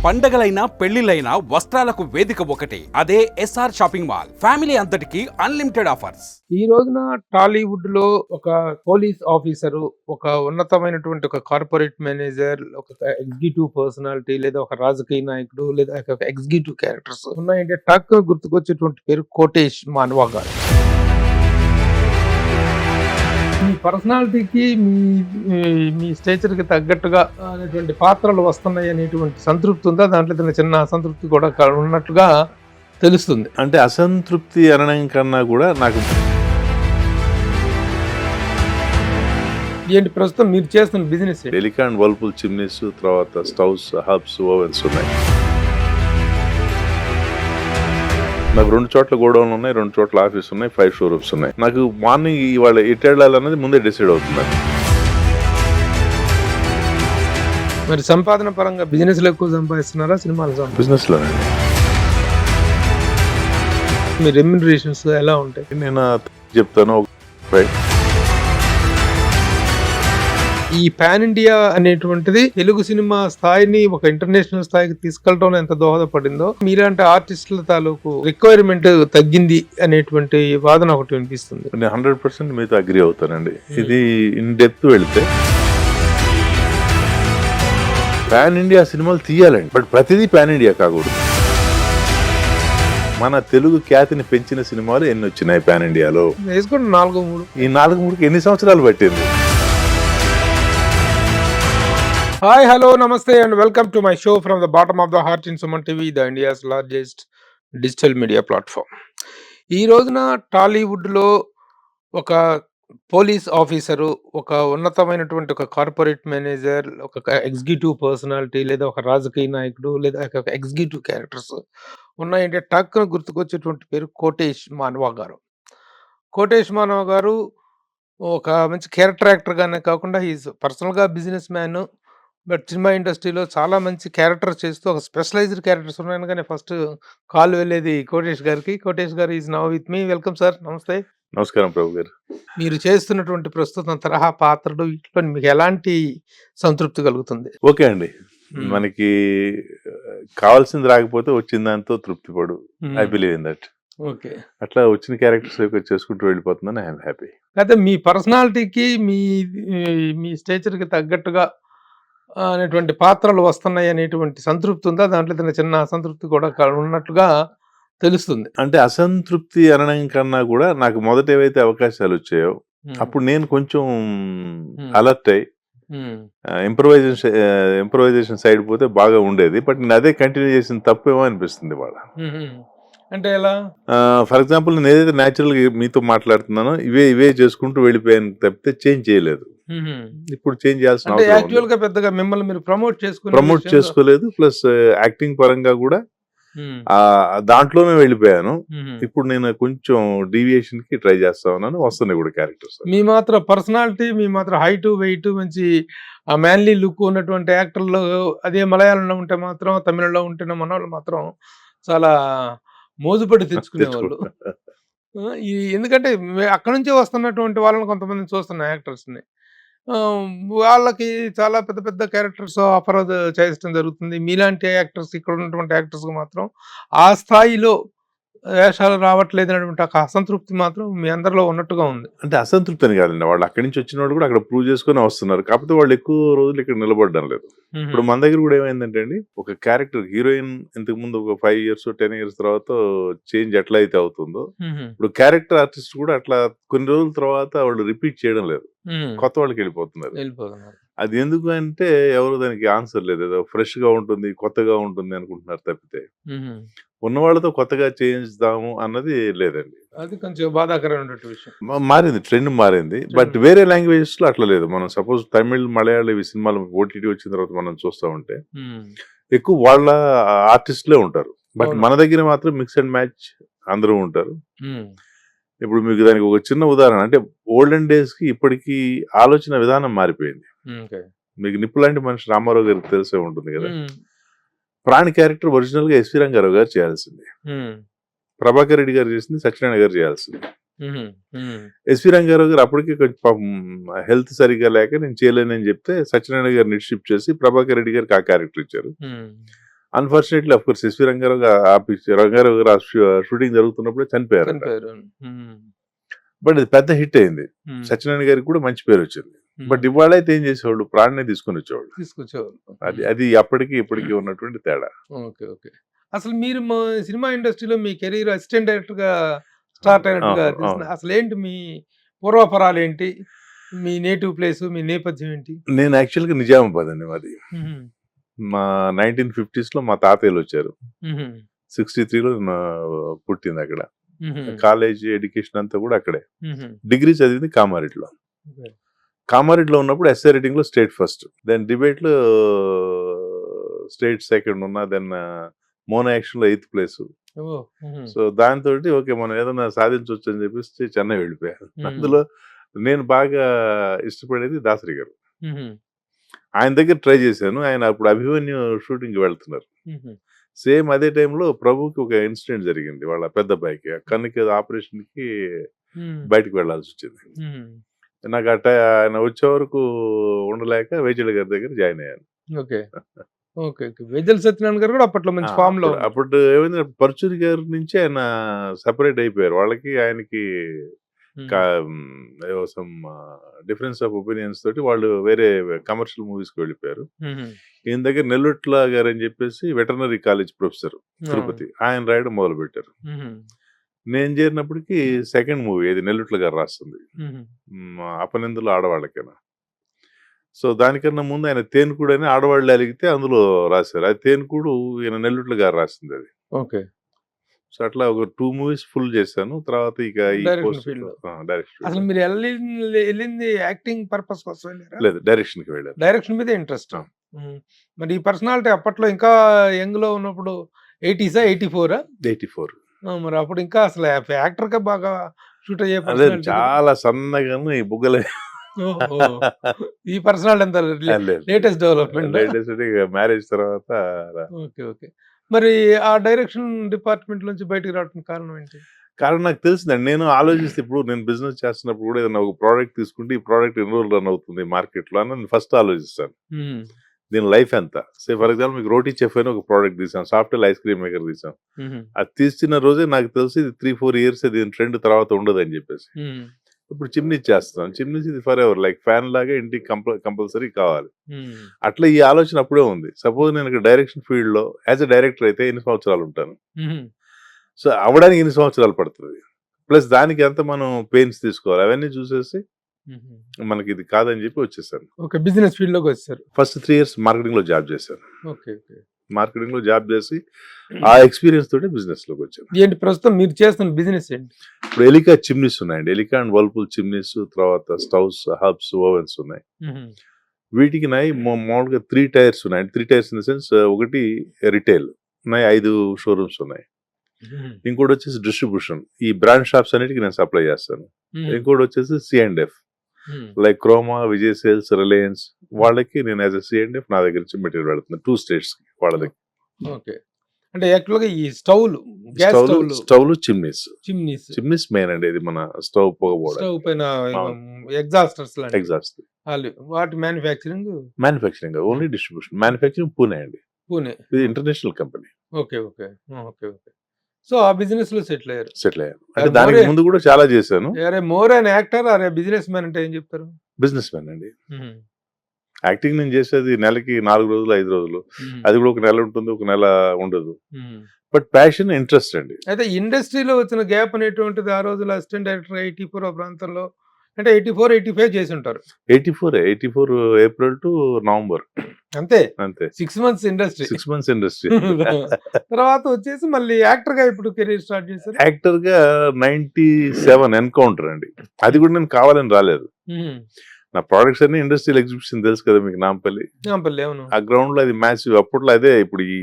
పండగలైనా పెళ్లిళ్ళైనా వస్త్రాలకు వేదిక ఒకటే, అదే ఎస్ఆర్ షాపింగ్ మాల్. ఫ్యామిలీ అంతటికి అన్లిమిటెడ్ ఆఫర్స్. ఈ రోజున టాలీవుడ్ లో ఒక పోలీస్ ఆఫీసరు, ఒక ఉన్నతమైనటువంటి ఒక కార్పొరేట్ మేనేజర్, ఒక ఎగ్జిక్యూటివ్ పర్సనాలిటీ, లేదా ఒక రాజకీయ నాయకుడు, లేదా ఒక ఎగ్జిక్యూటివ్ క్యారెక్టర్స్ ఉన్నాయంటే టక్ గుర్తుకొచ్చేటువంటి పేరు కోటేష్ మానవా గారు. మీ పర్సనాలిటీకి మీ స్టేచర్ కి తగ్గట్టుగా అనేటువంటి పాత్రలు వస్తున్నాయి అనేటువంటి సంతృప్తి ఉందా? దాంట్లో ఏదైనా చిన్న అసంతృప్తి కూడా ఉన్నట్లుగా తెలుస్తుంది. అంటే అసంతృప్తి అనడం కన్నా కూడా నాకు ఏంటి ప్రస్తుతం మీరు చేస్తున్న బిజినెస్? టెలికాన్ వల్పుల్ చిమ్నీస్, తర్వాత స్టవ్స్, హబ్స్, ఓవెన్స్ ఉన్నాయి. నాకు 2 చోట్ల గోడౌన్లు ఉన్నాయి, 2 చోట్ల ఆఫీస్ ఉన్నాయి, 5 షోరూమ్స్ ఉన్నాయి. నాకు మార్నింగ్ ఇవాళ ఎటు వెళ్ళాలన్నది ముందే డిసైడ్ అవుతుంది. మరి సంపాదన పరంగా బిజినెస్ లో ఎక్కువ సంపాదిస్తున్నారా, సినిమాలు? బిజినెస్ లోనండి. మీ రెమ్యునరేషన్స్ ఎలా ఉంటాయి? నేను చెప్తాను. ఈ పాన్ ఇండియా అనేటువంటిది తెలుగు సినిమా స్థాయిని ఒక ఇంటర్నేషనల్ స్థాయికి తీసుకెళ్ళడంలో ఎంత దోహదపడిందో, మీలాంటి ఆర్టిస్టుల తాలూకు రిక్వైర్మెంట్ తగ్గింది అనేటువంటి వాదన ఒకటి వినిపిస్తుంది. నేను 100% మీతో అగ్రి అవుతానండి. ఇది ఇన్ డెప్త్ వెళితే పాన్ ఇండియా సినిమాలు తీయాలండి, బట్ ప్రతిదీ పాన్ ఇండియా కాకూడదు. మన తెలుగు ఖ్యాతిని పెంచిన సినిమాలు ఎన్ని వచ్చినాయి పాన్ ఇండియాలో? వేసుకోండి 4-3. ఈ 4-3కి ఎన్ని సంవత్సరాలు పట్టింది? హాయ్, హలో, నమస్తే and welcome to my show from the bottom of the heart in Suman TV, the India's largest digital media platform. ఈ రోజున టాలీవుడ్లో ఒక పోలీస్ ఆఫీసరు, ఒక ఉన్నతమైనటువంటి ఒక కార్పొరేట్ మేనేజర్, ఒక ఎగ్జిక్యూటివ్ పర్సనాలిటీ, లేదా ఒక రాజకీయ నాయకుడు, లేదా ఒక ఎగ్జిక్యూటివ్ క్యారెక్టర్స్ ఉన్నాయంటే టక్ గుర్తుకొచ్చేటువంటి పేరు కోటేష్ మానవా గారు. కోటేష్ మానవా గారు ఒక మంచి క్యారెక్టర్ యాక్టర్గానే కాకుండా ఈజ్ పర్సనల్గా బిజినెస్ మ్యాన్, బట్ సినిమా ఇండస్ట్రీలో చాలా మంచి క్యారెక్టర్ చేస్తూ ఒక స్పెషలైజ్డ్ క్యారెక్టర్స్ ఉన్నాయని కానీ ఫస్ట్ కాల్ వెళ్ళేది కోటేష్ గారికి. కోటేష్ గారు is now with me. Welcome sir. నమస్తే. నమస్కారం ప్రభు గారు. మీరు చేస్తున్నటువంటి ప్రస్తుతం తరహా పాత్రలు వీటిలో మీకు ఎలాంటి సంతృప్తి కలుగుతుంది? ఓకే అండి, మనకి కావాల్సింది రాకపోతే వచ్చిన దాంతో తృప్తి పడు. I believe in that. Okay, అట్లా వచ్చిన క్యారెక్టర్స్ చేసుకుంటూ వెళ్ళిపోతుందని ఐఎమ్ హ్యాపీ. అయితే మీ పర్సనాలిటీకి మీ స్టేచర్ కి తగ్గట్టుగా అనేటువంటి పాత్రలు వస్తున్నాయి అనేటువంటి సంతృప్తి ఉందా? దాంట్లో ఏదైనా చిన్న అసంతృప్తి కూడా ఉన్నట్లుగా తెలుస్తుంది. అంటే అసంతృప్తి అనడం కన్నా కూడా నాకు మొదట ఏవైతే అవకాశాలు వచ్చాయో అప్పుడు నేను కొంచెం అలర్ట్ అయ్యి ఇంప్రూవైజేషన్ సైడ్ పోతే బాగా ఉండేది. బట్ నేను అదే కంటిన్యూ చేసిన తప్పేమో అనిపిస్తుంది వాళ్ళ. అంటే ఎలా? ఫర్ ఎగ్జాంపుల్ నేను ఏదైతే న్యాచురల్ గా మీతో మాట్లాడుతున్నానో ఇవే చేసుకుంటూ వెళ్ళిపోయాను తప్పితే చేంజ్ చేయలేదు. ఇప్పుడు చేంజ్ చేయాల్సిన యాక్చువల్ గా పెద్దగా మిమ్మల్ని మీరు ప్రమోట్ చేసుకోలేదు. ప్లస్ యాక్టింగ్ పరంగా కూడా దాంట్లోనే వెళ్ళిపోయాను. ఇప్పుడు నేను కొంచెం డీవియేషన్ కి ట్రై చేస్తా ఉన్నాను. వస్తున్నాయి కూడా క్యారెక్టర్స్. మీ మాత్రం పర్సనాలిటీ, మీ మాత్రం హైట్, వెయిట్, మంచి మ్యాన్లీ లుక్ ఉన్నటువంటి యాక్టర్లు అదే మలయాళంలో ఉంటే మాత్రం, తమిళంలో ఉంటేనే మన వాళ్ళు మాత్రం చాలా మోజుపడి తెచ్చుకునేవాళ్ళు. ఎందుకంటే అక్కడ నుంచే వస్తున్నటువంటి వాళ్ళని కొంతమందిని చూస్తున్న యాక్టర్స్ ని, వాళ్ళకి చాలా పెద్ద పెద్ద క్యారెక్టర్స్ ఆఫర్ చేయడం జరుగుతుంది. మీలాంటి యాక్టర్స్, ఇక్కడ ఉన్నటువంటి యాక్టర్స్ మాత్రం ఆ స్థాయిలో వేషాలు రావట్లేదు అనేటువంటి ఒక అసంతృప్తి మాత్రం మీ అందరిలో ఉన్నట్టుగా ఉంది. అంటే అసంతృప్తి అని కాదండి, వాళ్ళు అక్కడి నుంచి వచ్చిన వాళ్ళు కూడా అక్కడ ప్రూవ్ చేసుకుని వస్తున్నారు. కాకపోతే వాళ్ళు ఎక్కువ రోజులు ఇక్కడ నిలబడడం లేదు. ఇప్పుడు మన దగ్గర కూడా ఏమైందంటే అండి, ఒక క్యారెక్టర్ హీరోయిన్ ఇంతకు ముందు ఒక 5 years 10 years తర్వాత చేంజ్ ఎట్లా అయితే అవుతుందో, ఇప్పుడు క్యారెక్టర్ ఆర్టిస్ట్ కూడా అట్లా కొన్ని రోజుల తర్వాత వాళ్ళు రిపీట్ చేయడం లేదు, కొత్త వాళ్ళకి వెళ్ళిపోతున్నారు. అది ఎందుకు అంటే ఎవరు దానికి ఆన్సర్ లేదు. ఏదో ఫ్రెష్ గా ఉంటుంది, కొత్తగా ఉంటుంది అనుకుంటున్నారు తప్పితే ఉన్న వాళ్ళతో కొత్తగా చేయించుదాము అన్నది లేదండి. అది కొంచెం బాధాకరమైన విషయం. మారింది, ట్రెండ్ మారింది. బట్ వేరే లాంగ్వేజెస్ లో అట్లా లేదు. మనం సపోజ్ తమిళ్, మలయాళ ఇవి సినిమాలు ఓటీటీ వచ్చిన తర్వాత మనం చూస్తా ఉంటే ఎక్కువ వాళ్ళ ఆర్టిస్టులే ఉంటారు. బట్ మన దగ్గర మాత్రం మిక్స్ అండ్ మ్యాచ్ అందరూ ఉంటారు. ఇప్పుడు మీకు దానికి ఒక చిన్న ఉదాహరణ అంటే, ఓల్డెన్ డేస్ కి ఇప్పటికీ ఆలోచన విధానం మారిపోయింది. మీకు నిప్పు లాంటి మనిషి రామారావు గారికి తెలిసే ఉంటుంది కదా. ప్రాణి క్యారెక్టర్ ఒరిజినల్ గా ఎస్వి రంగారావు గారు చేయాల్సింది, ప్రభాకర్ రెడ్డి గారు చేసింది సత్యనారాయణ గారు చేయాల్సింది. ఎస్వి రంగారావు గారు అప్పటికే కొంచెం హెల్త్ సరిగా లేక నేను చేయలేనని చెప్తే సత్యనారాయణ గారిని షిఫ్ట్ చేసి ప్రభాకర్ రెడ్డి గారికి ఆ క్యారెక్టర్ ఇచ్చారు. Unfortunately of course S V Rangarao గారు ఆ పిక్చర్ రంగారావు గారు షూటింగ్ జరుగుతున్నప్పుడే చనిపోయారు. చనిపోయారు. బట్ ఇది పెద్ద హిట్ అయింది. సత్యనారాయణ గారికి కూడా మంచి పేరు వచ్చింది. బట్ ఇవాళైతే ఏం చేసేవాళ్ళు, ప్రాణాన్ని తీసుకొని వచ్చేవాళ్ళు. తీసుకొచ్చేవాళ్ళు. అది అప్పటికి ఇప్పటికి ఉన్నటువంటి తేడా. ఓకే. ఓకే. అసలు మీరు సినిమా ఇండస్ట్రీలో మీ కెరీర్ అసిస్టెంట్ డైరెక్టర్ గా స్టార్ట్ అయినట్టుగా అవును, తెలిసిన అవును. అసలు ఏంటి మీ పూర్వపరాలు ఏంటి? మీ నేటివ్ ప్లేస్, మీ నేపథ్యం ఏంటి? నేను యాక్చువల్గా నిజామాబాద్ అండి మాది. మా 1950s లో మా తాతయ్యలు వచ్చారు. 63లో పుట్టింది అక్కడ. కాలేజ్ ఎడ్యుకేషన్ అంతా కూడా అక్కడే. డిగ్రీ చదివింది కామారెడ్డిలో. కామారెడ్డిలో ఉన్నప్పుడు ఎస్ఏ రైటింగ్ లో స్టేట్ ఫస్ట్, దెన్ డిబేట్ లో స్టేట్ సెకండ్ ఉన్నా, దెన్ మోనో యాక్షన్ లో 8th ప్లేస్. సో దాంతో ఓకే మనం ఏదైనా సాధించవచ్చు అని చెప్పేసి చెన్నై వెళ్ళిపోయాను. అందులో నేను బాగా ఇష్టపడేది దాసరి గారు. ఆయన దగ్గర ట్రై చేశాను. ఆయన అప్పుడు అభిమన్యు షూటింగ్ వెళ్తున్నారు. సేమ్ అదే టైంలో ప్రభుకి ఒక ఇన్సిడెంట్ జరిగింది. వాళ్ళ పెద్ద అబ్బాయికి కన్నుకి ఆపరేషన్ కి బయటకు వెళ్లాల్సి వచ్చింది. నాకు ఆయన వచ్చే వరకు ఉండలేక వేజల్ గారి దగ్గర జాయిన్ అయ్యాను. ఓకే. ఓకే. వేజల్ సత్యనారాయణ గారు కూడా అప్పట్లో మంచి ఫామ్ లో అప్పుడు ఏమైంది, పరుచూరి గారి నుంచి ఆయన సెపరేట్ అయిపోయారు. వాళ్ళకి ఆయనకి సమ్ డిఫరెన్స్ ఆఫ్ ఒపీనియన్స్ తోటి వాళ్ళు వేరే కమర్షియల్ మూవీస్ కి వెళ్ళిపోయారు. ఈయన దగ్గర నెల్లుట్ల గారు అని చెప్పేసి వెటర్నరీ కాలేజ్ ప్రొఫెసర్ తిరుపతి, ఆయన రాయడం మొదలు పెట్టారు. నేను చేరినప్పటికీ సెకండ్ మూవీ ఇది నెల్లుట్ల గారు రాస్తుంది, అపనిందులు ఆడవాళ్ళకేనా. సో దానికన్నా ముందు ఆయన తేనుకూడు అని ఆడవాళ్ళు అలిగితే అందులో రాశారు. అది తేనుకూడు ఈయన నెల్లుట్ల గారు రాసింది అది. ఓకే. సో అట్లా ఒక 2 మూవీస్ ఫుల్ చేశాను. తర్వాత ఇక అసలు మీరు వెళ్ళింది యాక్టింగ్ పర్పస్ కోసం లేదు, డైరెక్షన్ కి వెళ్ళాను. డైరెక్షన్ మీద ఇంట్రెస్ట్. మరి ఈ పర్సనాలిటీ అప్పట్లో ఇంకా యంగ్ లో ఉన్నప్పుడు 80s 84 మరి అప్పుడు ఇంకా అసలు యాక్టర్ గా బాగా షూట్ అయ్యే చాలా సన్నగాను ఈ బుగ్గలే. ఈ పర్సనాలిటీ అంతా లేటెస్ట్ డెవలప్మెంట్. మ్యారేజ్ తర్వాత. ఓకే. ఓకే. మరి ఆ డైరెక్షన్ డిపార్ట్మెంట్ నుంచి బయటకు రావడానికి కారణం ఏంటి? కారణం నాకు తెలిసిందండి. నేను ఆలోచిస్తే ఇప్పుడు నేను బిజినెస్ చేస్తున్నప్పుడు కూడా ఏదైనా ఒక ప్రోడక్ట్ తీసుకుంటే ఈ ప్రోడక్ట్ ఎన్ని రోజులు రన్ అవుతుంది మార్కెట్ లో అని నేను ఫస్ట్ ఆలోచిస్తాను. దీని లైఫ్ ఎంత. ఫర్ ఎగ్జాంపుల్ మీకు రోటీ చెఫ్ అని ఒక ప్రోడక్ట్ తీసాం, సాఫ్ట్వేర్ ఐస్ క్రీమ్ మేకర్ తీసాం. అది తీసిన రోజే నాకు తెలిసి 3-4 years దీని ట్రెండ్ తర్వాత ఉండదు అని చెప్పేసి ఇప్పుడు చిమ్నీ చేస్తాం. చిమ్నీస్ ఇది ఫర్ ఎవర్, లైక్ ఫ్యాన్ లాగా ఇంటికి కంపల్సరీ కావాలి. అట్లా ఈ ఆలోచన అప్పుడే ఉంది. సపోజ్ నేను డైరెక్షన్ ఫీల్డ్ లో యాజ్ ఎ డైరెక్టర్ అయితే ఎన్ని సంవత్సరాలు ఉంటాను, సో అవడానికి ఎన్ని సంవత్సరాలు పడుతుంది, ప్లస్ దానికి ఎంత మనం పెయిన్స్ తీసుకోవాలి, అవన్నీ చూసేసి మనకి ఇది కాదని చెప్పి వచ్చేసాను. ఓకే. బిజినెస్ ఫీల్డ్ లోకి వచ్చారు. ఫస్ట్ 3 years మార్కెటింగ్ లో జాబ్ చేశాను. ఓకే. ఓకే. మార్కెటింగ్ లో జాబ్ చేసి ఆ ఎక్స్పీరియన్స్ తోటి బిజినెస్ లోకి వచ్చాను. ఏంటి ప్రస్తుతం మీరు చేస్తున్న బిజినెస్ ఏంటి? ఇప్పుడు ఎలికా చిమ్నీస్ ఉన్నాయండి. ఎలికా అండ్ వర్ల్పూల్ చిమ్నీస్, తర్వాత స్టవ్స్, హబ్స్, ఓవెన్స్ ఉన్నాయి. వీటికి మామూలుగా 3 tiers ఉన్నాయి. 3 tiers ఇన్ ద సెన్స్, ఒకటి రిటైల్ ఉన్నాయి, 5 షోరూమ్స్ ఉన్నాయి. ఇంకోటి వచ్చేసి డిస్ట్రిబ్యూషన్, ఈ బ్రాండ్ షాప్స్ అన్నిటికి నేను సప్లై చేస్తాను. ఇంకోటి వచ్చేసి C&F, like Croma, Vijay sales, Reliance వాళ్ళకి నేను యాజ్ ఎ C&F నా దగ్గర నుంచి మెటీరియల్ పెడుతున్నాను 2 states వాళ్ళ దగ్గర. ఓకే. అంటే యాక్చువల్ గా ఈ స్టవ్లు చిమ్నీస్ మెయిన్ అండి. ఇది మన స్టవ్ స్టవ్ పైన ఎగ్జాస్టర్స్ ఎగ్జాస్ట్ వాటి manufacturing only distribution. Manufacturing Pune అండి. ఇది international company. Okay. Okay. Okay. Okay. So ఆ బిజినెస్ లో సెటిల్ అయ్యారు. అంటే దానికి ముందు కూడా చాలా చేశాను. More an actor or business man అంటే ఏం చెప్తారు? బిజినెస్ మ్యాన్ అండి. యాక్టింగ్ నేను చేసేది నెలకి 4 రోజులు 5 రోజులు, అది కూడా ఒక నెల ఉంటుంది, ఒక నెల ఉండదు. బట్ ప్యాషన్, ఇంట్రెస్ట్ అండి. అయితే ఇండస్ట్రీలో వచ్చిన గ్యాప్ అనేటువంటిది ఆ రోజుల్లో అసిస్టెంట్ డైరెక్టర్ 84 ప్రాంతంలో అంటే 84-85 చేసి ఉంటారు. 84 ఏప్రిల్ టు నవంబర్ అంతే. 6 months ఇండస్ట్రీ. 6 months industry. తర్వాత వచ్చేసి మళ్ళీ యాక్టర్ గా ఇప్పుడు కెరీర్ స్టార్ట్ చేశారు. యాక్టర్ గా 97 ఎన్కౌంటర్ అండి. అది కూడా నేను కావాలని రాలేదు. నా ప్రొడక్ట్స్ అన్ని ఇండస్ట్రియల్ ఎగ్జిబిషన్ తెలుసు కదా మీకు, నాంపల్లి. అవును. ఆ గ్రౌండ్ లో అది మ్యాసివ్. అప్పట్లో అదే, ఇప్పుడు ఈ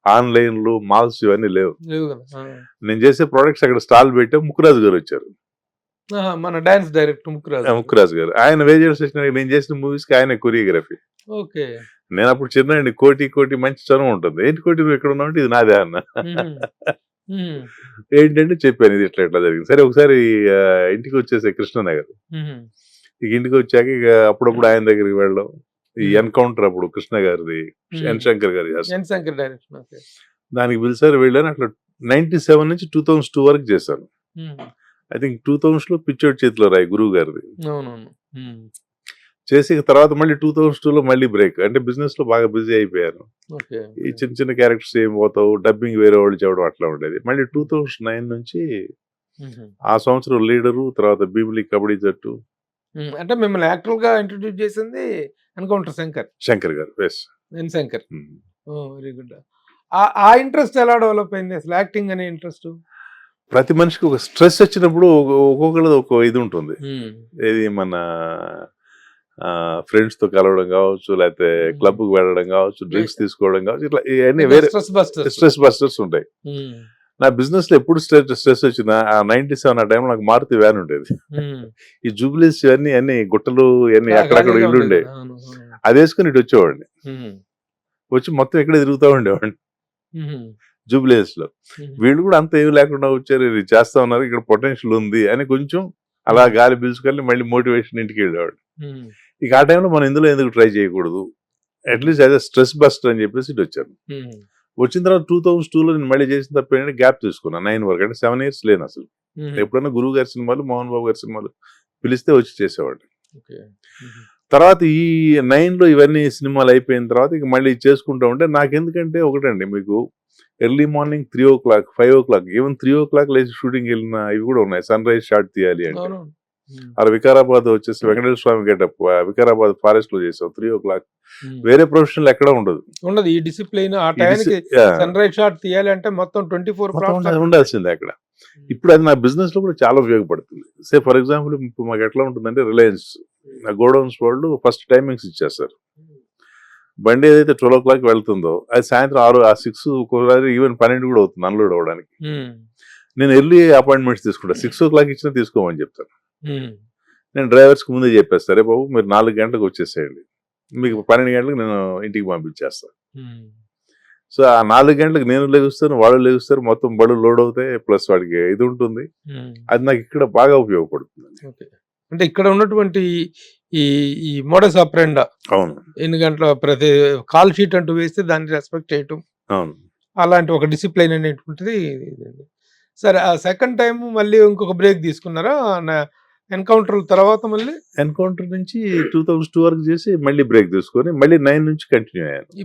ఆన్లైన్లు, మాల్స్ ఇవన్నీ లేవు. నేను చేసే ప్రొడక్ట్స్ అక్కడ స్టాల్ పెట్టా. ముక్కురాజు గారు వచ్చారు, మన డాన్స్ డైరెక్టర్ ముక్కురాజు గారు. ఆయన వేజల్ స్టేషన్ నేను చేసిన మూవీస్ కి ఆయన కొరియోగ్రఫీ. ఓకే. నేను అప్పుడు చిన్న కోటి మంచి చనువు ఉంటుంది. ఏంటి కోటి నువ్వు ఎక్కడ ఉన్నావు, ఇది నాదే అన్న. ఏంటంటే చెప్పాను ఇది ఇట్లా జరిగింది. సరే ఒకసారి ఇంటికి వచ్చేసే కృష్ణనగర్. ఇక ఇంటికి వచ్చాక ఇక అప్పుడప్పుడు ఆయన దగ్గరికి వెళ్ళడం, ఈ ఎన్కౌంటర్ అప్పుడు కృష్ణ గారిది, ఎన్ శంకర్ గారి చేస్తారు. ఎన్ శంకర్ డైరెక్షన్. ఓకే. దానికి పిలిచారు, వెళ్ళాను. అట్లా 97 నుంచి 2002 వరకు చేశాను. ఐ థింక్ 2000 లో పిచ్చోడి చేతిలో రాయి గురువు గారిది అవునవును. చేసి తర్వాత మళ్ళీ 2002 లో మళ్ళీ బ్రేక్. అంటే బిజినెస్ లో బాగా బిజీ అయిపోయాను. ఓకే. ఈ చిన్న చిన్న క్యారెక్టర్స్ ఏం పోతావు, డబ్బింగ్ వేరే వాళ్ళు చెప్పడం అట్లా ఉండేది. మళ్ళీ 2009 నుంచి ఆ సంవత్సరం లీడరు, తర్వాత భీమిలి కబడ్డీ జట్టు, అంటే మిమ్మల్ని యాక్టర్ గా ఇంట్రొడ్యూస్ చేసింది ఎన్కౌంటర్ శంకర్, శంకర్ గారు. S. N Shankar. Very good. ఆ ఇంట్రెస్ట్ ఎలా డెవలప్ అయింది అసలు, యాక్టింగ్ అనే ఇంట్రెస్ట్? ప్రతి మనిషికి ఒక స్ట్రెస్ వచ్చినప్పుడు ఒక్కొక్కరిది ఒక ఇది ఉంటుంది. ఏది మన ఫ్రెండ్స్ తో కలవడం కావచ్చు, లేకపోతే క్లబ్ కు వెళ్ళడం కావచ్చు, డ్రింక్స్ తీసుకోవడం కావచ్చు, ఇట్లా ఇవన్నీ వేరే స్ట్రెస్ బస్టర్స్ ఉంటాయి. నా బిజినెస్ లో ఎప్పుడు స్ట్రెస్ వచ్చిందా, ఆ 97 ఆ టైంలో నాకు మారుతి వ్యాన్ ఉండేది. ఈ జూబ్లీస్ ఇవన్నీ అన్ని గుట్టలు ఇవన్నీ అక్కడక్కడ ఇల్లు ఉండే, అది వేసుకుని ఇటు వచ్చేవాడిని. వచ్చి మొత్తం ఎక్కడే తిరుగుతూ ఉండేవాడిని జూబ్లీస్ లో. వీళ్ళు కూడా అంత ఏమి లేకుండా వచ్చారు, ఇది చేస్తా ఉన్నారు, ఇక్కడ పొటెన్షియల్ ఉంది అని కొంచెం అలా గాలి పీల్చుకొని మళ్ళీ మోటివేషన్ ఇంటికి వెళ్ళేవాడు. ఇక ఆ టైంలో మనం ఇందులో ఎందుకు ట్రై చేయకూడదు, at least as a stress buster అని చెప్పేసి ఇటు వచ్చాను. వచ్చిన తర్వాత 2002 లో నేను మళ్ళీ చేసిన తప్ప ఏంటంటే గ్యాప్ తీసుకున్నాను 9 వరకు. అంటే 7 years లేను అసలు. ఎప్పుడైనా గురువు గారి సినిమాలు, మోహన్ బాబు గారి సినిమాలు పిలిస్తే వచ్చి చేసేవాడిని. తర్వాత ఈ 9 లో ఇవన్నీ సినిమాలు అయిపోయిన తర్వాత ఇక మళ్ళీ చేసుకుంటా ఉంటే నాకెందుకంటే ఒకటండి, మీకు early morning 3 o'clock 5 o'clock even 3 o'clock లేచి షూటింగ్ వెళ్ళిన ఇవి కూడా ఉన్నాయి. సన్ రైజ్ షాట్ తీయాలి అంటే అలా వికారాబాద్ వచ్చేసి వెంకటేశ్వర స్వామి గెటప్ వికారాబాద్ ఫారెస్ట్ లో చేసాం 3 o'clock. వేరే ప్రొఫెషనల్ ఎక్కడ ఉండదు. ఈ డిసిప్లిన్ ఆ టైంకి సన్ రైజ్ షాట్ తీయాలి అంటే మొత్తం 24 ఉండాల్సిందే అక్కడ. ఇప్పుడు అది నా బిజినెస్ లో కూడా చాలా ఉపయోగపడుతుంది. సే ఫర్ ఎగ్జాంపుల్ ఇప్పుడు మాకు ఎట్లా ఉంటుందంటే, రిలయన్స్ గోడౌన్స్ వాళ్ళు ఫస్ట్ టైమింగ్స్ ఇచ్చేస్తారు. బండి ఏదైతే 12 o'clock వెళ్తుందో అది సాయంత్రం 6 ఒక్కోసారి ఈవెన్ 12 కూడా అవుతుంది అన్లోడ్ అవ్వడానికి. నేను ఎర్లీ అపాయింట్మెంట్స్ తీసుకుంటా. 6 o'clock ఇచ్చినా తీసుకోమని చెప్తాను. నేను డ్రైవర్స్ కి ముందే చెప్పేస్తా, రే బాబు మీరు 4 గంటలకు వచ్చేసేయండి, మీకు 12 గంటలకు నేను ఇంటికి పంపించేస్తాను. సో ఆ 4 గంటలకు నేను లెగుస్తాను, వాళ్ళు లెగుస్తారు, మొత్తం బళ్ళు లోడ్ అవుతాయి, ప్లస్ వాడికి ఇది ఉంటుంది. అది నాకు ఇక్కడ బాగా ఉపయోగపడుతుంది. అంటే ఇక్కడ ఉన్నటువంటి ఈ మోడస్ ఆపరెండా, అవును, ఎన్ని గంటల ప్రతి కాల్ షీట్ అంటూ వేస్తే దాన్ని రెస్పెక్ట్ చేయటం, అవును, అలాంటి ఒక డిసిప్లైన్ అనేటువంటిది. సరే, ఆ సెకండ్ టైం మళ్ళీ ఇంకొక బ్రేక్ తీసుకున్నారా ఎన్కౌంటర్ తర్వాత? మళ్ళీ ఎన్కౌంటర్ నుంచి 2002 వరకు చేసి మళ్ళీ బ్రేక్ తీసుకొని మళ్ళీ 9 నుంచి కంటిన్యూ అయ్యాను.